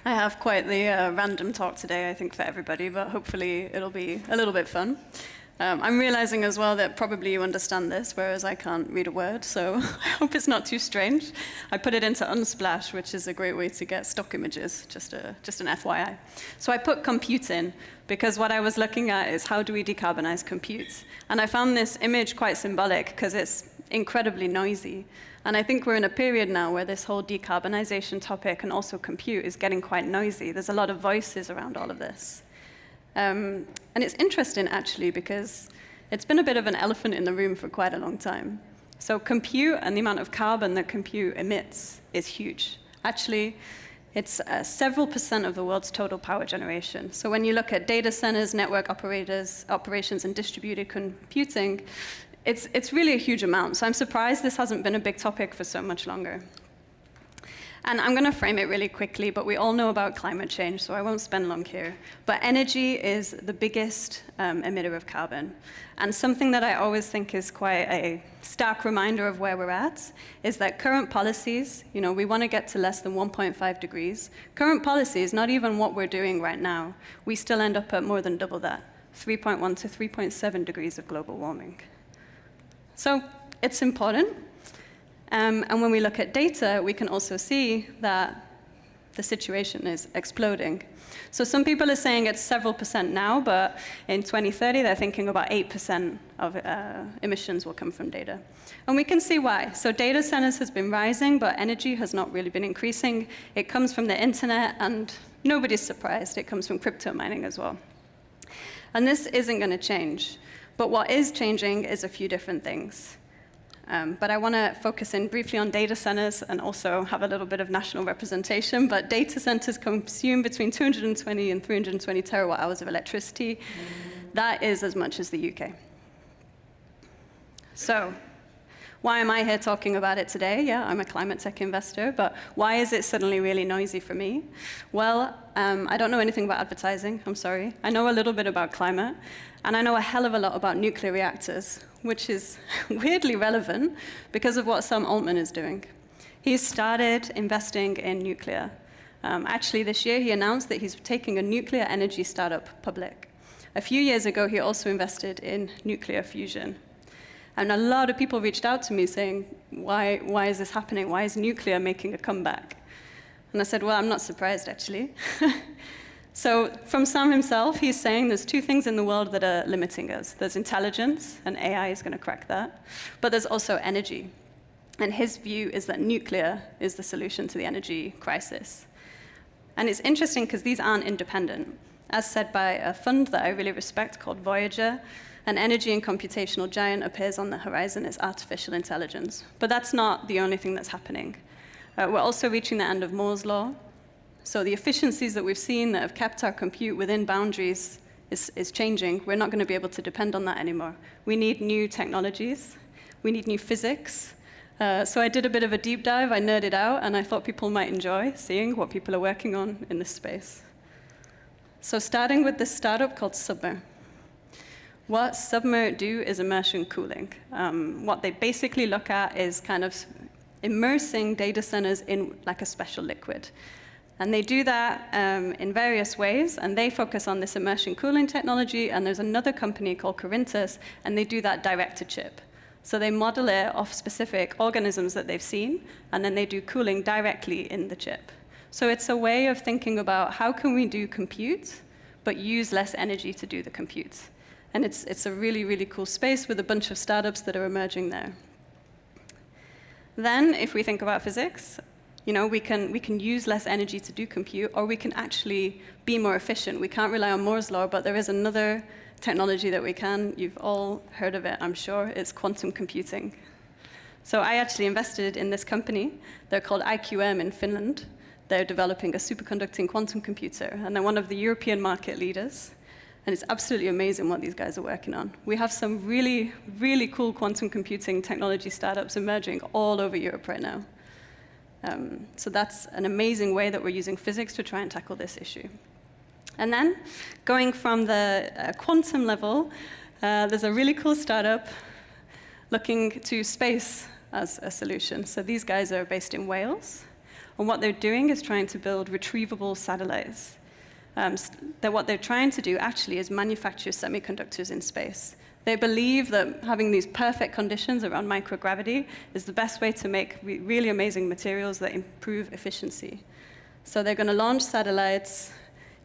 I have quite the random talk today, I think, for everybody, but hopefully it'll be a little bit fun. I'm realizing as well that probably you understand this, whereas I can't read a word, so I hope it's not too strange. I put it into Unsplash, which is a great way to get stock images, just an FYI. So I put compute in, because what I was looking at is how do we decarbonize compute? And I found this image quite symbolic, because it's incredibly noisy. And I think we're in a period now where this whole decarbonization topic and also compute is getting quite noisy. There's a lot of voices around all of this. And it's interesting, actually, because it's been a bit of an elephant in the room for quite a long time. So compute and the amount of carbon that compute emits is huge. Actually, it's several % of the world's total power generation. So when you look at data centers, network operations, and distributed computing, it's really a huge amount. So I'm surprised this hasn't been a big topic for so much longer. And I'm going to frame it really quickly, but we all know about climate change, so I won't spend long here. But energy is the biggest emitter of carbon. And something that I always think is quite a stark reminder of where we're at is that current policies, we want to get to less than 1.5 degrees. Current policies, not even what we're doing right now, we still end up at more than double that, 3.1 to 3.7 degrees of global warming. So it's important. And when we look at data, we can also see that the situation is exploding. So some people are saying it's several % now, but in 2030, they're thinking about 8% of emissions will come from data. And we can see why. So data centers has been rising, but energy has not really been increasing. It comes from the internet, and nobody's surprised. It comes from crypto mining as well. And this isn't going to change. But what is changing is a few different things. But I want to focus in briefly on data centers and also have a little bit of national representation. But data centers consume between 220 and 320 terawatt hours of electricity. That is as much as the UK. So why am I here talking about it today? Yeah, I'm a climate tech investor, but why is it suddenly really noisy for me? Well, I don't know anything about advertising, I'm sorry. I know a little bit about climate, and I know a hell of a lot about nuclear reactors, which is weirdly relevant because of what Sam Altman is doing. He's started investing in nuclear. Actually, this year he announced that he's taking a nuclear energy startup public. A few years ago, he also invested in nuclear fusion. And a lot of people reached out to me saying, why is this happening? Why is nuclear making a comeback? And I said, well, I'm not surprised, actually. So from Sam himself, he's saying there's two things in the world that are limiting us. There's intelligence, and AI is going to crack that. But there's also energy. And his view is that nuclear is the solution to the energy crisis. And it's interesting because these aren't independent. As said by a fund that I really respect called Voyager, an energy and computational giant appears on the horizon as artificial intelligence. But that's not the only thing that's happening. We're also reaching the end of Moore's law. So the efficiencies that we've seen that have kept our compute within boundaries is changing. We're not going to be able to depend on that anymore. We need new technologies. We need new physics. So I did a bit of a deep dive. I nerded out, and I thought people might enjoy seeing what people are working on in this space. So starting with this startup called Submer. What Submer do is immersion cooling. What they basically look at is kind of immersing data centers in like a special liquid. And they do that in various ways, and they focus on this immersion cooling technology, and there's another company called Corinthus, and they do that direct to chip. So they model it off specific organisms that they've seen, and then they do cooling directly in the chip. So it's a way of thinking about how can we do compute, but use less energy to do the compute. And it's a really, really cool space with a bunch of startups that are emerging there. Then, if we think about physics, we can use less energy to do compute, or we can actually be more efficient. We can't rely on Moore's law, but there is another technology that we can. You've all heard of it, I'm sure. It's quantum computing. So I actually invested in this company. They're called IQM in Finland. They're developing a superconducting quantum computer, and they're one of the European market leaders. And it's absolutely amazing what these guys are working on. We have some really, really cool quantum computing technology startups emerging all over Europe right now. So that's an amazing way that we're using physics to try and tackle this issue. And then, going from the quantum level, there's a really cool startup looking to space as a solution. So these guys are based in Wales. And what they're doing is trying to build retrievable satellites. What they're trying to do actually is manufacture semiconductors in space. They believe that having these perfect conditions around microgravity is the best way to make really amazing materials that improve efficiency. So they're going to launch satellites.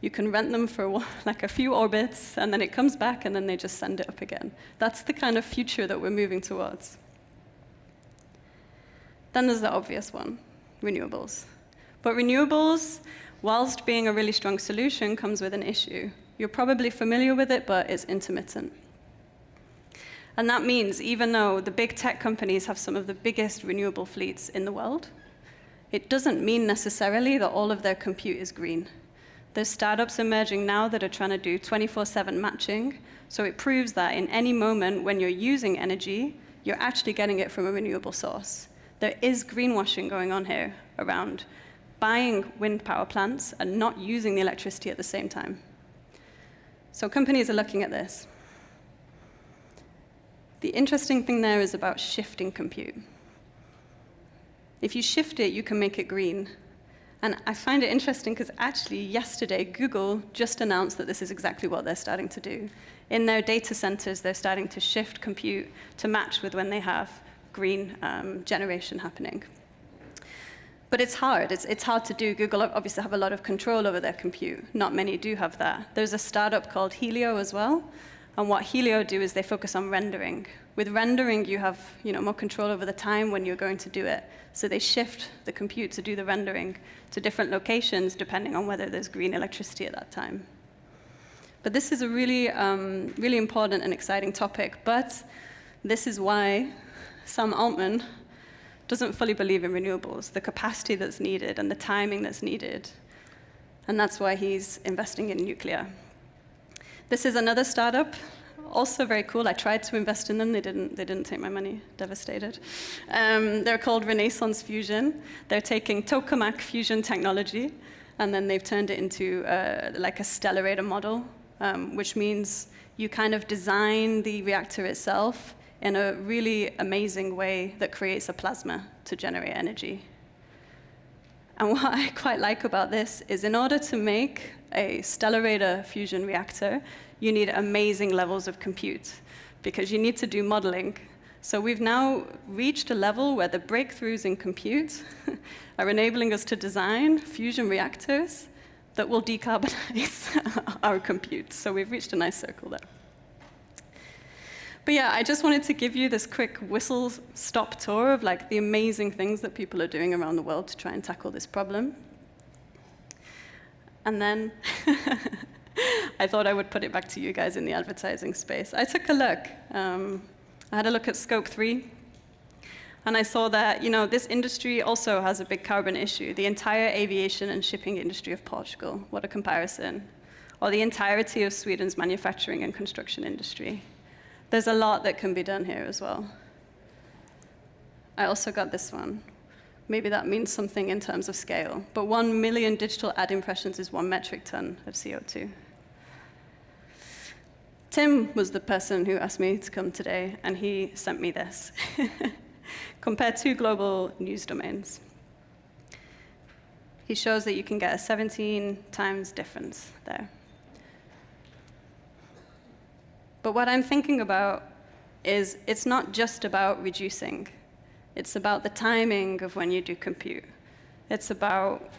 You can rent them for like a few orbits, and then it comes back, and then they just send it up again. That's the kind of future that we're moving towards. Then there's the obvious one, renewables. But renewables, whilst being a really strong solution, comes with an issue. You're probably familiar with it, but it's intermittent. And that means even though the big tech companies have some of the biggest renewable fleets in the world, it doesn't mean necessarily that all of their compute is green. There's startups emerging now that are trying to do 24/7 matching, so it proves that in any moment when you're using energy, you're actually getting it from a renewable source. There is greenwashing going on here around buying wind power plants and not using the electricity at the same time. So companies are looking at this. The interesting thing there is about shifting compute. If you shift it, you can make it green. And I find it interesting because actually yesterday, Google just announced that this is exactly what they're starting to do. In their data centers, they're starting to shift compute to match with when they have green generation happening. But it's hard. It's hard to do. Google obviously have a lot of control over their compute. Not many do have that. There's a startup called Helio as well. And what Helio do is they focus on rendering. With rendering, you have more control over the time when you're going to do it. So they shift the compute to do the rendering to different locations depending on whether there's green electricity at that time. But this is a really, really important and exciting topic. But this is why Sam Altman doesn't fully believe in renewables, the capacity that's needed and the timing that's needed. And that's why he's investing in nuclear. This is another startup, also very cool. I tried to invest in them. They didn't take my money. Devastated. They're called Renaissance Fusion. They're taking tokamak fusion technology, and then they've turned it into like a stellarator model, which means you kind of design the reactor itself in a really amazing way that creates a plasma to generate energy. And what I quite like about this is in order to make a stellarator fusion reactor, you need amazing levels of compute because you need to do modeling. So we've now reached a level where the breakthroughs in compute are enabling us to design fusion reactors that will decarbonize our compute. So we've reached a nice circle there. But yeah, I just wanted to give you this quick whistle-stop tour of like the amazing things that people are doing around the world to try and tackle this problem. And then I thought I would put it back to you guys in the advertising space. I took a look. I had a look at Scope 3. And I saw that this industry also has a big carbon issue. The entire aviation and shipping industry of Portugal, what a comparison. Or the entirety of Sweden's manufacturing and construction industry. There's a lot that can be done here as well. I also got this one. Maybe that means something in terms of scale. But 1 million digital ad impressions is 1 metric ton of CO2. Tim was the person who asked me to come today, and he sent me this. Compare 2 global news domains. He shows that you can get a 17 times difference there. But what I'm thinking about is it's not just about reducing. It's about the timing of when you do compute. It's about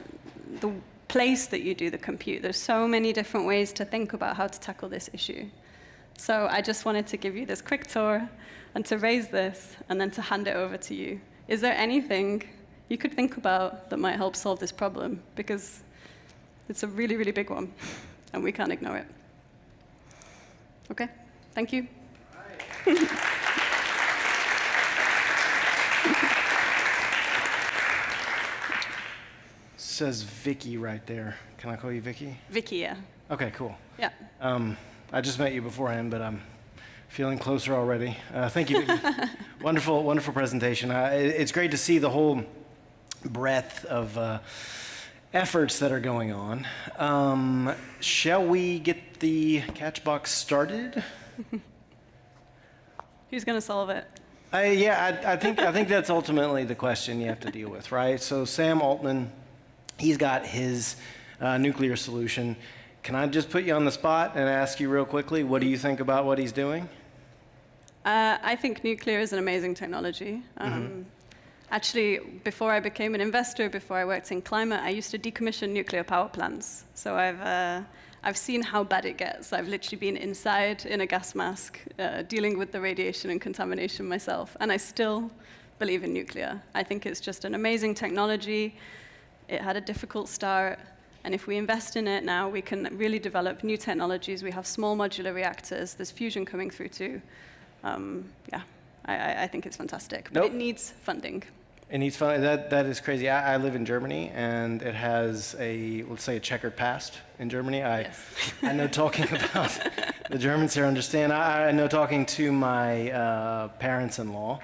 the place that you do the compute. There's so many different ways to think about how to tackle this issue. So I just wanted to give you this quick tour and to raise this and then to hand it over to you. Is there anything you could think about that might help solve this problem? Because it's a really, really big one, and we can't ignore it. Okay, thank you. Says Vicky right there. Can I call you Vicky? Vicky, yeah. Okay, cool. Yeah. I just met you beforehand, but I'm feeling closer already. Thank you, Vicky. Wonderful, wonderful presentation. It's great to see the whole breadth of efforts that are going on. Shall we get the catchbox started? Who's going to solve it? I think that's ultimately the question you have to deal with, right? So Sam Altman He's got his nuclear solution. Can I just put you on the spot and ask you real quickly, what do you think about what he's doing? I think nuclear is an amazing technology. Actually, before I became an investor, before I worked in climate, I used to decommission nuclear power plants. So I've seen how bad it gets. I've literally been inside in a gas mask, dealing with the radiation and contamination myself, and I still believe in nuclear. I think it's just an amazing technology. It had a difficult start, and if we invest in it now, we can really develop new technologies. We have small modular reactors. There's fusion coming through too. Yeah, I think it's fantastic, but it needs funding. It needs funding. That is crazy. I live in Germany, and it has let's say, a checkered past in Germany. Yes. I know talking about the Germans here understand. I know talking to my parents-in-law,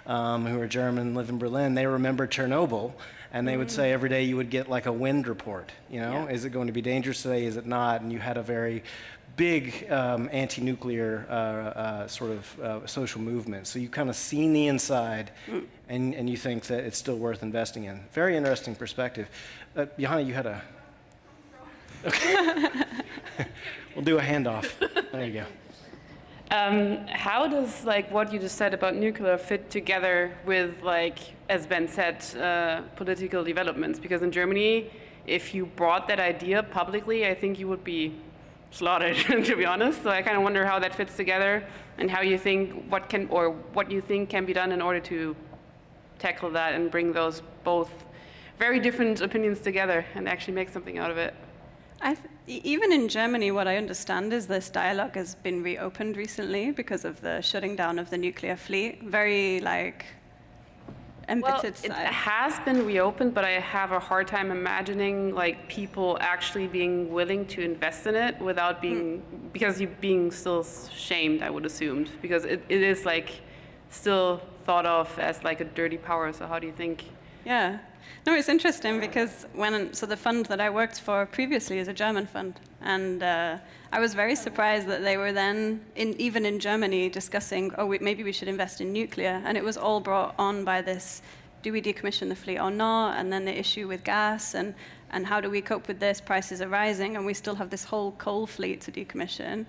who are German, live in Berlin. They remember Chernobyl, and they would say every day you would get like a wind report. You know, is it going to be dangerous today? Is it not? And you had a very big anti-nuclear sort of social movement. So you kind of seen the inside, and you think that it's still worth investing in. Very interesting perspective. Johanna, you had a... Okay. We'll do a handoff. There you go. How does what you just said about nuclear fit together with, as Ben said, political developments? Because in Germany, if you brought that idea publicly, I think you would be slaughtered, to be honest. So I kind of wonder how that fits together, and how you think what you think can be done in order to tackle that and bring those both very different opinions together and actually make something out of it. Even in Germany, what I understand is this dialogue has been reopened recently because of the shutting down of the nuclear fleet. Very embittered It has been reopened, but I have a hard time imagining people actually being willing to invest in it without being because you're being still shamed, I would assume, because it is still thought of as a dirty power. So how do you think? Yeah. No, it's interesting because the fund that I worked for previously is a German fund, and I was very surprised that they were then, even in Germany, discussing, maybe we should invest in nuclear, and it was all brought on by this, do we decommission the fleet or not, and then the issue with gas, and how do we cope with this, prices are rising, and we still have this whole coal fleet to decommission.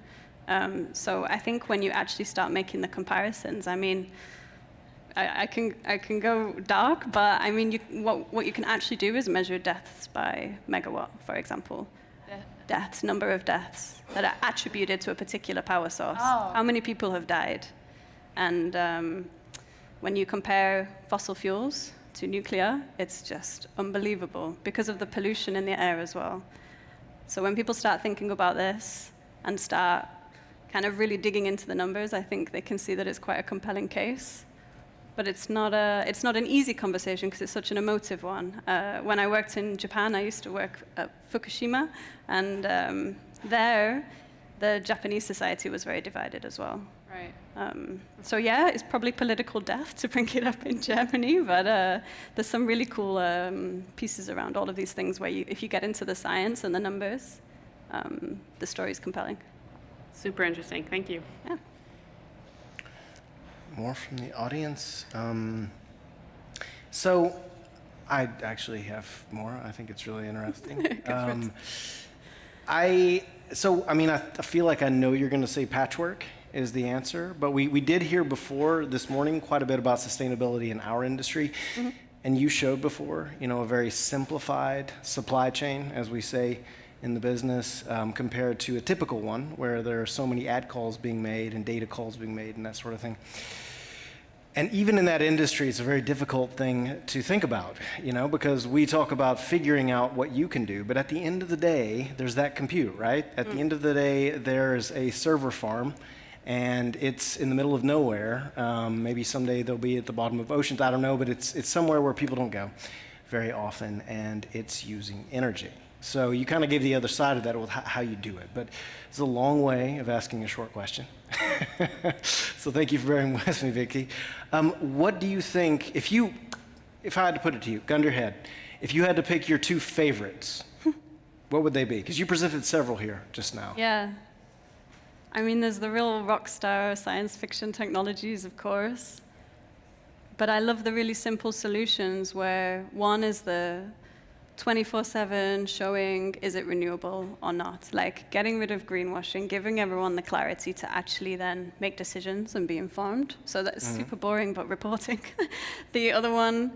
So I think when you actually start making the comparisons, I mean, I can go dark, but I mean, what you can actually do is measure deaths by megawatt, for example. Deaths, number of deaths that are attributed to a particular power source. Oh. How many people have died? And when you compare fossil fuels to nuclear, it's just unbelievable because of the pollution in the air as well. So when people start thinking about this and start kind of really digging into the numbers, I think they can see that it's quite a compelling case. But it's not an easy conversation because it's such an emotive one. When I worked in Japan, I used to work at Fukushima, and there, the Japanese society was very divided as well. Right. So yeah, it's probably political death to bring it up in Germany, but there's some really cool pieces around all of these things where if you get into the science and the numbers, the story is compelling. Super interesting. Thank you. Yeah. More from the audience. So I actually have more. I think it's really interesting. I feel like I know you're going to say patchwork is the answer, but we did hear before this morning quite a bit about sustainability in our industry. And you showed before, a very simplified supply chain, as we say in the business, compared to a typical one where there are so many ad calls being made and data calls being made and that sort of thing. And even in that industry, it's a very difficult thing to think about, because we talk about figuring out what you can do, but at the end of the day, there's that compute, right? At the end of the day, there's a server farm, and it's in the middle of nowhere. Maybe someday they'll be at the bottom of oceans, I don't know, but it's somewhere where people don't go very often, and it's using energy. So you kind of gave the other side of that with how you do it, but it's a long way of asking a short question. So thank you for bearing with me, Vicky. What do you think, if I had to put it to you, gun to your head, if you had to pick your two favorites, what would they be? Because you presented several here just now. Yeah. I mean, there's the real rock star science fiction technologies, of course. But I love the really simple solutions where one is the 24/7 showing, is it renewable or not? Like getting rid of greenwashing, giving everyone the clarity to actually then make decisions and be informed. So that's super boring, but reporting. The other one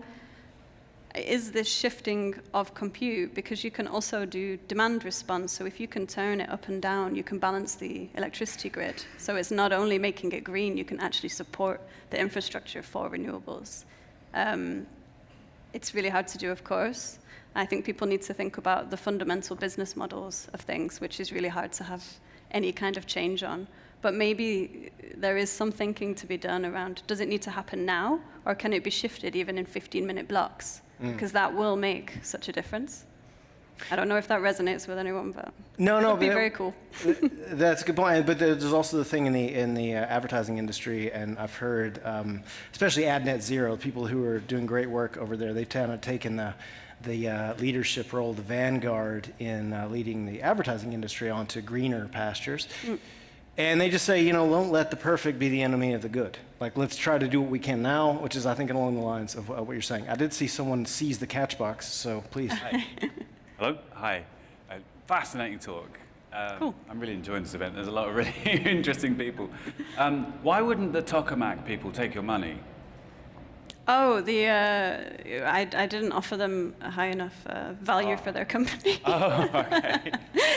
is this shifting of compute, because you can also do demand response. So if you can turn it up and down, you can balance the electricity grid. So it's not only making it green, you can actually support the infrastructure for renewables. It's really hard to do, of course. I think people need to think about the fundamental business models of things, which is really hard to have any kind of change on. But maybe there is some thinking to be done around, does it need to happen now, or can it be shifted even in 15-minute blocks? Because that will make such a difference. I don't know if that resonates with anyone, but no, it would be very cool. That's a good point. But there's also the thing in the advertising industry, and I've heard, especially AdNet Zero, people who are doing great work over there, they've kind of taken the leadership role, the vanguard in leading the advertising industry onto greener pastures. And they just say, don't let the perfect be the enemy of the good. Like, let's try to do what we can now, which is, I think, along the lines of what you're saying. I did see someone seize the catch box, so please. Hi. Hello? Hi. Fascinating talk. Cool. I'm really enjoying this event. There's a lot of really interesting people. Why wouldn't the tokamak people take your money? Oh, I didn't offer them a high enough value for their company. Oh, okay.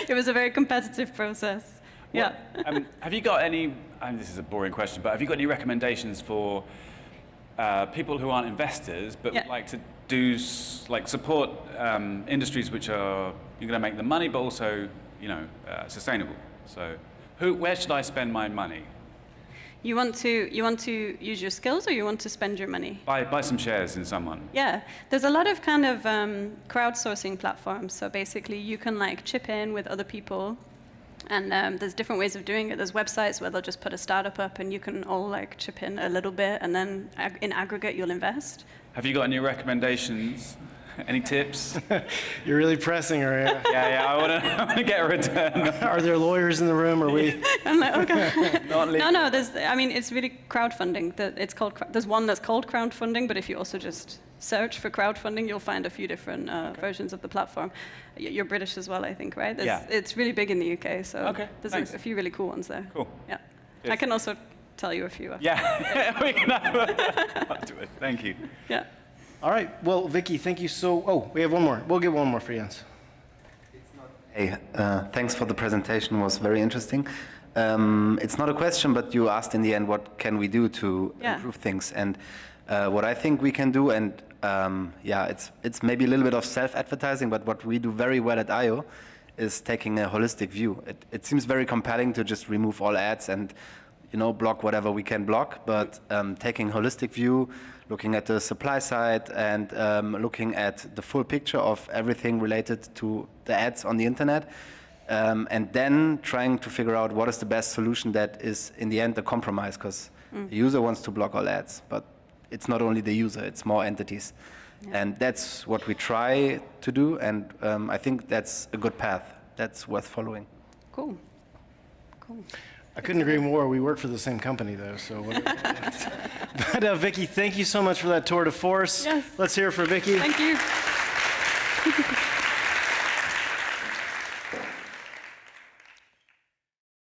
It was a very competitive process. Yeah. Have you got any, and this is a boring question, but have you got any recommendations for people who aren't investors but would like to do, support industries which are, you're going to make them money, but also, sustainable? So where should I spend my money? You want to use your skills, or you want to spend your money? Buy some shares in someone. Yeah, there's a lot of kind of crowdsourcing platforms. So basically, you can chip in with other people, and there's different ways of doing it. There's websites where they'll just put a startup up, and you can all chip in a little bit, and then in aggregate you'll invest. Have you got any recommendations? Any tips? You're really pressing her. Yeah. I want to get a return. Are there lawyers in the room? Are we? I'm like, okay. No. It's really crowdfunding. There's one that's called crowdfunding, but if you also just search for crowdfunding, you'll find a few different versions of the platform. You're British as well, I think, right? Yeah. It's really big in the UK, so there's a few really cool ones there. Cool. Yeah. Yes. I can also tell you a few. Yeah. We can have Thank you. Yeah. All right. Well, Vicky, thank you so. Oh, we have one more. We'll get one more for Jens. Hey, thanks for the presentation. It was very interesting. It's not a question, but you asked in the end, what can we do to improve things? And what I think we can do, and it's maybe a little bit of self-advertising, but what we do very well at eyeo is taking a holistic view. It seems very compelling to just remove all ads and block whatever we can block, but taking a holistic view, looking at the supply side and looking at the full picture of everything related to the ads on the internet, and then trying to figure out what is the best solution that is in the end a compromise, because the user wants to block all ads, but it's not only the user, it's more entities. Yeah. And that's what we try to do, and I think that's a good path. That's worth following. Cool. I couldn't agree more. We work for the same company, though. So, but Vicky, thank you so much for that tour de force. Yes. Let's hear it for Vicky. Thank you.